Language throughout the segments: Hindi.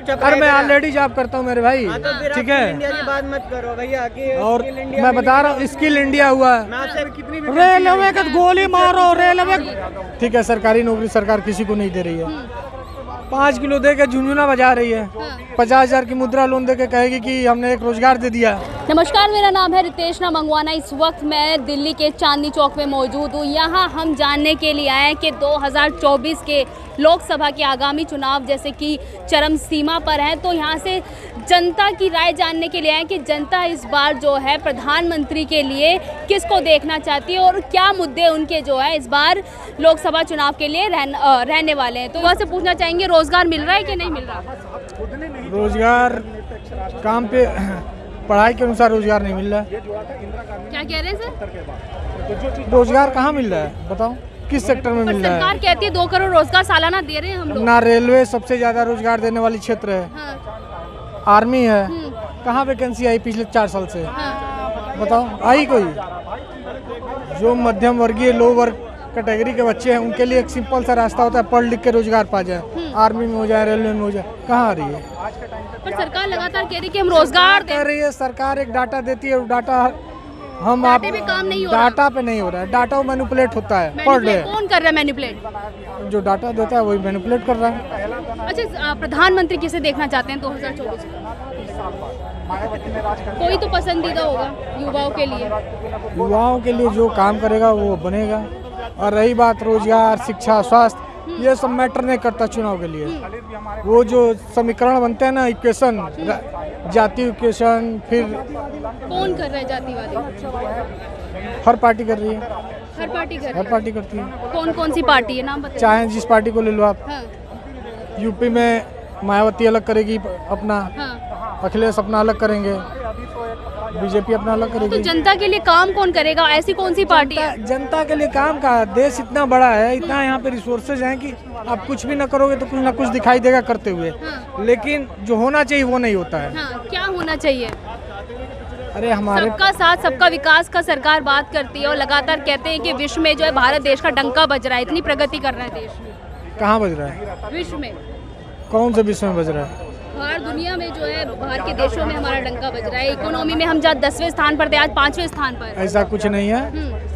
और मैं ऑलरेडी जॉब करता हूँ मेरे भाई, ठीक है। इंडिया की बात मत करो भैया कि और मैं बता रहा हूँ स्किल इंडिया हुआ, रेलवे का गोली मारो रेलवे, ठीक है। सरकारी नौकरी सरकार किसी को नहीं दे रही है। 5 किलो दे के झुनझुना बजा रही है। 50,000 की मुद्रा लोन दे के कहेगी कि हमने एक रोजगार दे दिया। नमस्कार, मेरा नाम है रितेशना मंगवाना। इस वक्त मैं दिल्ली के चांदनी चौक में मौजूद हूँ। यहाँ हम जानने के लिए आए हैं कि 2024 के लोकसभा के आगामी चुनाव जैसे कि चरम सीमा पर हैं, तो यहाँ से जनता की राय जानने के लिए आए कि जनता इस बार जो है प्रधानमंत्री के लिए किसको देखना चाहती है और क्या मुद्दे उनके जो है इस बार लोकसभा चुनाव के लिए रहने वाले हैं। तो वहाँ से पूछना चाहेंगे रोजगार मिल रहा है कि नहीं मिल रहा? रोजगार काम पे पढ़ाई के अनुसार रोजगार नहीं मिल रहा है। क्या कह रहे हैं सर? रोजगार कहाँ मिल रहा है बताओ, किस सेक्टर में मिल रहा है? सरकार कहती है 2 करोड़ रोजगार सालाना दे रहे हैं हम लोग। ना रेलवे सबसे ज्यादा रोजगार देने वाली क्षेत्र है। हाँ। आर्मी है, कहाँ वैकेंसी आई पिछले 4 साल से? हाँ। बताओ आई कोई? जो मध्यम वर्गीय लो वर्ग कैटेगरी के बच्चे हैं उनके लिए एक सिंपल सा रास्ता होता है, पढ़ लिख के रोजगार पा जाए, आर्मी में हो जाए, रेलवे में हो जाए, कहाँ आ रही है? पर सरकार लगातार कह रही है कि हम रोजगार कह रही है। सरकार एक डाटा देती है, डाटा हम आप भी काम नहीं हो रहा। डाटा पे नहीं हो रहा है, डाटा मैनिपुलेट होता है पर डे। कौन कर रहा है मैनिपुलेट? जो डाटा देता है वही मैनिपुलेट कर रहा है। अच्छा, प्रधानमंत्री किसे देखना चाहते हैं 2024 में? कोई तो पसंदीदा होगा युवाओं के लिए। युवाओं के लिए जो काम करेगा वो बनेगा। और रही बात रोजगार, शिक्षा, स्वास्थ्य, ये सब मैटर नहीं करता चुनाव के लिए। वो जो समीकरण बनते हैं ना, इक्वेशन, जाति इक्वेशन, फिर कौन कर रहा है जाति वाले? हर पार्टी कर रही है। हर पार्टी कर रही हर है? पार्टी करती है। कौन कौन सी पार्टी है, नाम बताइए। चाहे जिस पार्टी को ले लो आप। हाँ। यूपी में मायावती अलग करेगी अपना, हाँ। अखिलेश अपना अलग करेंगे, बीजेपी अपना अलग तो करेगी। जनता के लिए काम कौन करेगा? ऐसी कौन सी पार्टी है? जनता के लिए काम का, देश इतना बड़ा है, इतना यहाँ पे रिसोर्सेज हैं कि आप कुछ भी ना करोगे तो कुछ ना कुछ दिखाई देगा करते हुए। हाँ। लेकिन जो होना चाहिए वो नहीं होता है। हाँ, क्या होना चाहिए? अरे हमारे सबका साथ सबका विकास का सरकार बात करती है और लगातार कहते हैं कि विश्व में जो है भारत देश का डंका बज रहा है, इतनी प्रगति कर रहा है देश। कहाँ बज रहा है? विश्व में। कौन से विश्व में बज रहा है? बाहर दुनिया में जो है, बाहर के देशों में हमारा डंका बज रहा है। इकोनॉमी में हम जहाँ 10वें स्थान पर थे, आज 5वें स्थान पर। ऐसा कुछ नहीं है,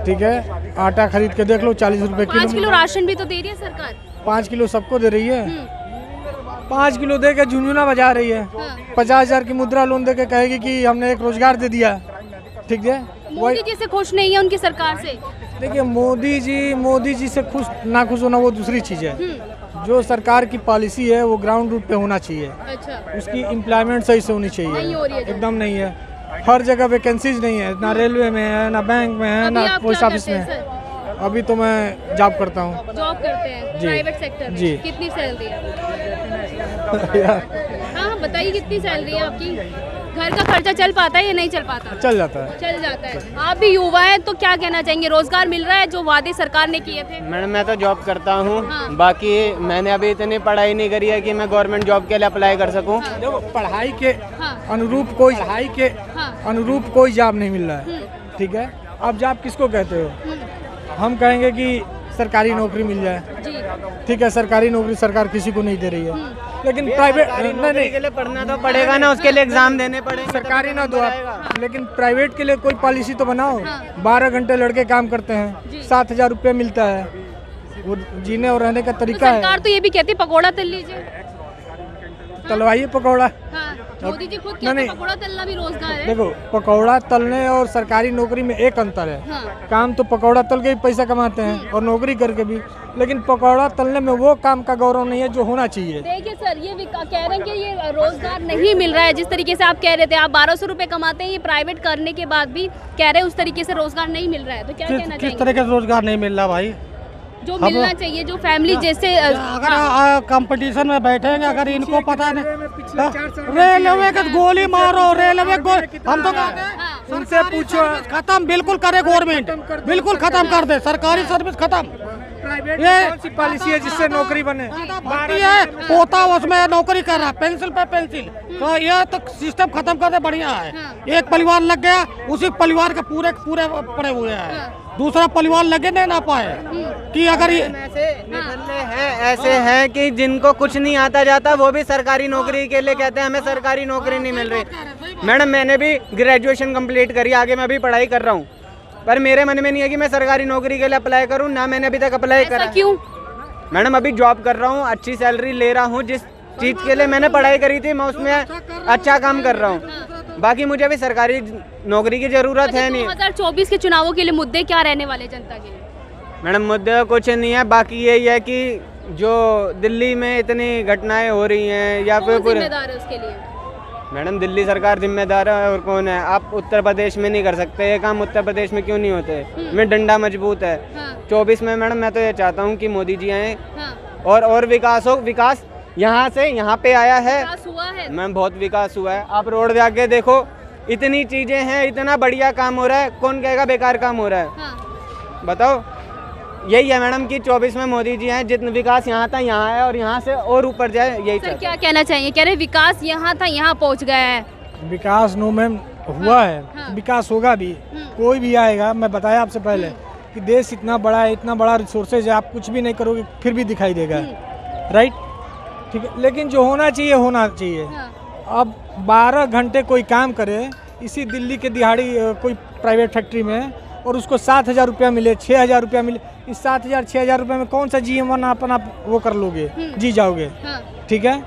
ठीक है। आटा खरीद के देख लो, 40 रुपए किलो। 5 किलो राशन भी तो दे रही है सरकार। 5 किलो सबको दे रही है। 5 किलो दे के झुनझुना बजा रही है। 50,000 की मुद्रा लोन दे के कहेगी कि हमने एक रोजगार दे दिया, ठीक है। मोदी जी से खुश नहीं है उनकी सरकार से? देखिए मोदी जी से खुश ना खुश होना वो दूसरी चीज़ है। जो सरकार की पॉलिसी है वो ग्राउंड रूट पे होना चाहिए। अच्छा। उसकी एम्प्लॉयमेंट सही से होनी चाहिए। नहीं हो रही है एकदम नहीं है। हर जगह वैकेंसीज नहीं है, ना रेलवे में है, ना बैंक में है, ना पोस्ट ऑफिस में है। अभी तो मैं जॉब करता हूँ। जॉब करते हैं प्राइवेट सेक्टर में? जी। कितनी सैलरी है? हाँ बताइए, कितनी सैलरी है आपकी? घर का खर्चा चल पाता है या नहीं चल पाता? चल जाता है। चल जाता है। आप भी युवा हैं तो क्या कहना चाहेंगे? रोजगार मिल रहा है जो वादे सरकार ने किए थे? मैडम मैं तो जॉब करता हूँ। हाँ। बाकी मैंने अभी इतनी पढ़ाई नहीं करी है कि मैं गवर्नमेंट जॉब के लिए अप्लाई कर सकूँ। देखो पढ़ाई के हाँ। अनुरूप कोई जॉब नहीं मिल रहा है, ठीक है। आप जॉब किसको कहते हो? हम कहेंगे कि सरकारी नौकरी मिल जाए, ठीक है। सरकारी नौकरी सरकार किसी को नहीं दे रही है। लेकिन प्राइवेट नहीं के लिए पढ़ना तो पड़ेगा ना, उसके लिए एग्जाम देने पड़ेंगे। सरकारी ना दो आप, लेकिन प्राइवेट के लिए कोई पॉलिसी तो बनाओ। 12 घंटे लड़के काम करते हैं, 7,000 रुपये मिलता है, वो जीने और रहने का तरीका है। सरकार तो ये भी कहती पकौड़ा तल लीजिए, तलवाइए पकौड़ा। हाँ, मोदी जी खुद कहते हैं पकौड़ा तलना भी रोजगार है। देखो पकौड़ा तलने और सरकारी नौकरी में एक अंतर है। हाँ। काम तो पकौड़ा तल के भी पैसा कमाते हैं और नौकरी करके भी, लेकिन पकौड़ा तलने में वो काम का गौरव नहीं है जो होना चाहिए। देखिए सर, ये भी कह रहे हैं कि ये रोजगार नहीं मिल रहा है। जिस तरीके से आप कह रहे थे आप 1200 रुपए कमाते हैं, ये प्राइवेट करने के बाद भी कह रहे हैं उस तरीके से रोजगार नहीं मिल रहा है। तो क्या कहना चाहिए? किस तरह का रोजगार नहीं मिल रहा भाई? जो मिलना चाहिए, जो फैमिली जैसे अगर कंपटीशन में बैठेंगे, अगर इनको पता नहीं, रेलवे का गोली मारो रेलवे हम तो कहते हैं उनसे पूछो, खत्म बिल्कुल करे गवर्नमेंट, बिल्कुल खत्म कर दे सरकारी सर्विस खत्म। ये पॉलिसी है जिससे नौकरी बने। बाकी है पोता उसमें नौकरी कर रहा है, पेंसिल पे पेंसिल, तो ये तो सिस्टम खत्म कर दे, बढ़िया है। एक परिवार लग गया, उसी परिवार के पूरे पड़े हुए हैं। दूसरा परिवार लगे नहीं ना पाए कि अगर ये ऐसे निकलने हैं, ऐसे हैं कि जिनको कुछ नहीं आता जाता वो भी सरकारी नौकरी के लिए कहते हैं हमें सरकारी नौकरी नहीं मिल रही। मैडम मैंने भी ग्रेजुएशन कंप्लीट करी, आगे मैं भी पढ़ाई कर रहा हूँ, पर मेरे मन में नहीं है कि मैं सरकारी नौकरी के लिए अप्लाई करूँ, ना मैंने अभी तक अप्लाई करा। क्यों? मैडम अभी जॉब कर रहा हूँ, अच्छी सैलरी ले रहा हूँ, जिस चीज़ के लिए मैंने पढ़ाई करी थी मैं उसमें अच्छा काम कर रहा हूँ। बाकी मुझे अभी सरकारी नौकरी की ज़रूरत है नहीं। 2024 के चुनावों के लिए मुद्दे क्या रहने वाले जनता के लिए? मैडम मुद्दे कुछ नहीं है, बाकी यही है कि जो दिल्ली में इतनी घटनाएं हो रही हैं या फिर पूरे जिम्मेदार है उसके लिए? मैडम दिल्ली सरकार जिम्मेदार है और कौन है? आप उत्तर प्रदेश में नहीं कर सकते ये काम, उत्तर प्रदेश में क्यों नहीं होते? में डंडा मजबूत है। 24 में मैडम मैं तो ये चाहता हूँ कि मोदी जी आए और विकास हो। विकास यहाँ से यहाँ पे आया है, विकास हुआ है मैम, बहुत विकास हुआ है। आप रोड जाके देखो, इतनी चीजें हैं, इतना बढ़िया काम हो रहा है, कौन कहेगा बेकार काम हो रहा है? बताओ। यही है मैडम कि 24 में मोदी जी हैं, जितना विकास यहाँ था यहाँ है और यहाँ से और ऊपर जाए, यही सर क्या कहना चाहिए? कह रहे विकास यहाँ था यहाँ पहुँच गया है। विकास नो मैम हुआ है, विकास होगा भी, कोई भी आएगा। मैं बताया आपसे पहले कि देश इतना बड़ा है, इतना बड़ा रिसोर्सेज है, आप कुछ भी नहीं करोगे फिर भी दिखाई देगा, राइट? ठीक है, लेकिन जो होना चाहिए होना चाहिए। अब 12 घंटे कोई काम करे इसी दिल्ली के दिहाड़ी कोई प्राइवेट फैक्ट्री में और उसको 7,000 रुपया मिले, 6,000 रुपया मिले, इस 7,000 6,000 रुपये में कौन सा जीवन अपना वो कर लोगे, जी जाओगे? ठीक है,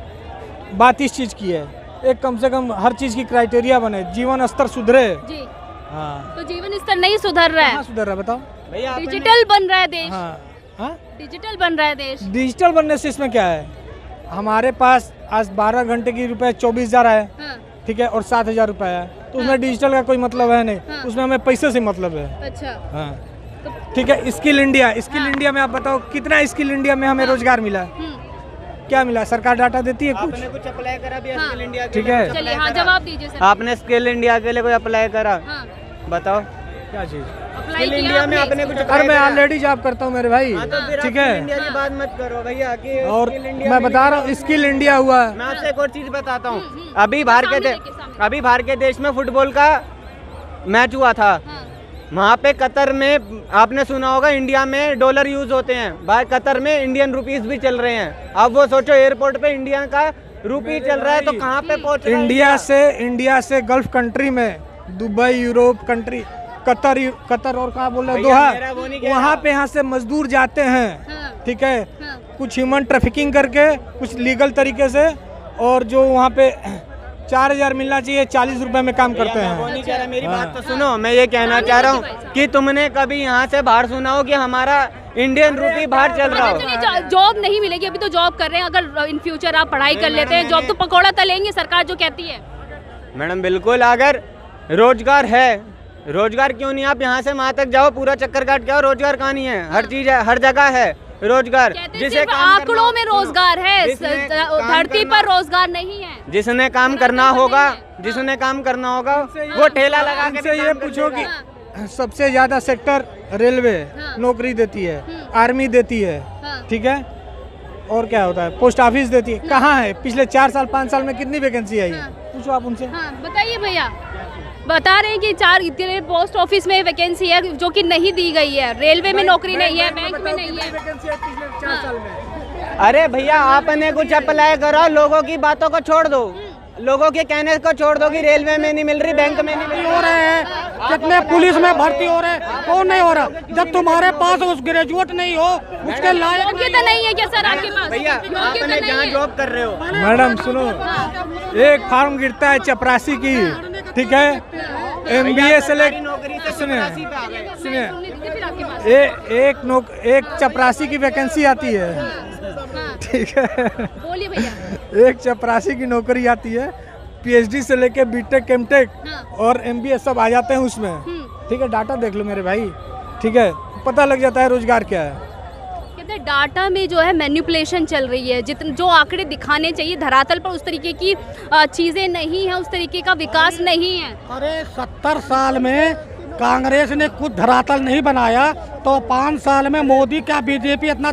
बात इस चीज़ की है, एक कम से कम हर चीज़ की क्राइटेरिया बने, जीवन स्तर सुधरे। जी। हाँ, तो जीवन स्तर नहीं सुधर रहा है, सुधर रहा है बताओ? भैया डिजिटल बन रहा है देश। हाँ, डिजिटल बन रहा है देश। डिजिटल बनने से इसमें क्या है? हमारे पास आज 12 घंटे की रुपये 24,000 है, ठीक है, और 7,000 रुपये है, तो उसमें डिजिटल का कोई मतलब है नहीं, उसमें हमें पैसे से मतलब है। अच्छा। हाँ, ठीक है। स्किल इंडिया, स्किल इंडिया में आप बताओ कितना स्किल इंडिया में हमें रोजगार मिला? क्या मिला? सरकार डाटा देती है कुछ? आपने कुछ अप्लाई करा भी स्किल इंडिया के ठीक लिए? है, चलिए हाँ जवाब दीजिए सर। आपने स्किल इंडिया के लिए कोई अप्लाई करा? बताओ क्या चीज़? अप्लाई किया इंडिया में आपने कुछ अरे मैं ऑलरेडी जॉब करता हूँ मेरे भाई, ठीक है, इंडिया की बात मत करो भैया कि और मैं बता रहा हूँ स्किल इंडिया हुआ। मैं आपसे एक और चीज बताता हूँ, अभी बाहर के देश में फुटबॉल का मैच हुआ था, वहाँ पे कतर में आपने सुना होगा इंडिया में डॉलर यूज होते हैं, बाहर कतर में इंडियन रुपीस भी चल रहे हैं। अब वो सोचो एयरपोर्ट पे इंडिया का रूपी चल रहा है तो कहाँ पे पहुँच रहा है? इंडिया से गल्फ कंट्री में, दुबई, यूरोप कंट्री, कतर और कहाँ बोल रहे, दोहा, वहाँ पे यहाँ से मजदूर जाते हैं, ठीक है, कुछ ह्यूमन ट्रैफिकिंग करके, कुछ लीगल तरीके से, और जो वहाँ पे 4,000 मिलना चाहिए 40 रुपए में काम करते हैं। वो नहीं कह रहा, मेरी बात तो सुनो, मैं ये कहना चाह रहा हूँ कि तुमने कभी यहाँ से बाहर सुना हो कि हमारा इंडियन रूपी बाहर चल रहा हो? जॉब नहीं मिलेगी, अभी तो जॉब कर रहे हैं, अगर इन फ्यूचर आप पढ़ाई कर लेते हैं जॉब तो पकौड़ा तलेंगे, सरकार जो कहती है। मैडम बिल्कुल, अगर रोजगार है, रोजगार क्यों नहीं? आप यहाँ से वहाँ तक जाओ, पूरा चक्कर काट के आओ, रोजगार कहाँ नहीं है? हर चीज है, हर जगह है रोजगार। जिसे आंकड़ों में रोजगार है, धरती पर रोजगार नहीं है। जिसने काम करना होगा, जिसने काम करना होगा वो ठेला लगा के ये पूछो कि सबसे ज्यादा सेक्टर रेलवे नौकरी देती है, आर्मी देती है, ठीक है, और क्या होता है, पोस्ट ऑफिस देती है। कहाँ है? पिछले 4 साल 5 साल में कितनी वैकेंसी आई? पूछो आप उनसे। बताइए भैया, बता रहे हैं कि 4 पोस्ट ऑफिस में वैकेंसी है जो कि नहीं दी गई है, रेलवे में नौकरी नहीं है, बैंक में नहीं है। वैकेंसी है पिछले 4 साल में। अरे भैया आपने कुछ अप्लाई करो, लोगों की बातों को छोड़ दो, लोगों के कहने को छोड़ दो कि रेलवे में नहीं मिल रही, बैंक में नहीं मिल रही। हो रहे हैं, कितने पुलिस में भर्ती हो रहे हैं, कौन नहीं हो रहा? जब तुम्हारे पास उस ग्रेजुएट नहीं हो, उसके लायक योग्यता नहीं है क्या सर आपके पास? भैया आपने जहाँ जॉब कर रहे हो, मैडम सुनो, एक फॉर्म गिरता है चपरासी की, ठीक है, MBA से लेकर सुनिए, एक चपरासी की वैकेंसी आती है, ठीक है, बोलिए भैया। एक चपरासी की नौकरी आती है, PhD से लेके BTech, MTech और MBA सब आ जाते हैं उसमें, ठीक है, डाटा देख लो मेरे भाई, ठीक है, पता लग जाता है रोजगार क्या है। कहते डाटा में जो है मैनिपुलेशन चल रही है, जितने जो आंकड़े दिखाने चाहिए धरातल पर उस तरीके की चीजें नहीं है, उस तरीके का विकास नहीं है। अरे 70 साल में कांग्रेस ने कुछ धरातल नहीं बनाया, तो 5 साल में मोदी क्या BJP इतना